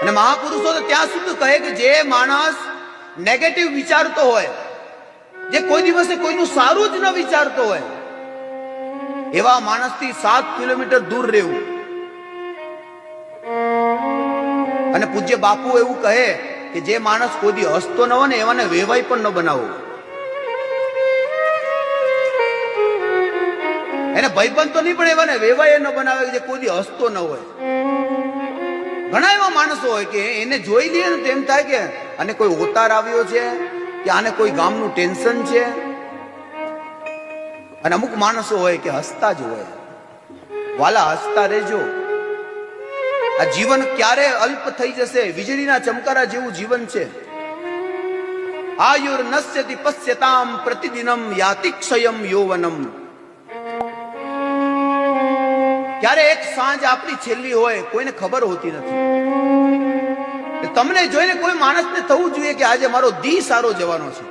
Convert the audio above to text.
અને મહાપુરુષો તો ત્યાં સુધી કહે કે જે માણસ નેગેટિવ વિચારતો હોય, જે કોઈ દિવસે કોઈનું સારું જ ન વિચારતો હોય, એવા માણસથી 7 કિલોમીટર દૂર રહેવું. અને પૂજ્ય બાપુ એવું કહે કે જે માણસ કોઈ દી હસતો ન હોય ને એવાને વેવાઈ પણ ન બનાવો. એને ભાઈબંધ તો નહીં પણ એવાને વેવાઈ ન બનાવે જે કોઈ દી હસતો ન હોય. ઘણા એવા માણસો હોય કે એને જોઈ લઈએ ને તેમ થાય કે આને કોઈ ઓતાર આવ્યો છે કે આને કોઈ ગામનું ટેન્શન છે. અને અમુક માણસો હોય કે હસતા જ હોય. વાલા હસતા રહેજો. આ જીવન ક્યારે અલ્પ થઈ જશે, વીજળીના ચમકારા જેવું જીવન છે. આયુર નશ્યતિ પશ્યતામ પ્રતિદિનમ યાતિ ક્ષયમ યૌવનમ. ક્યારે એક સાંજ આપણી છેલ્લી હોય કોઈને ખબર હોતી નથી. તમને જોઈને કોઈ માણસને થવું જોઈએ કે આજે મારો દી સારો જવાનો છે.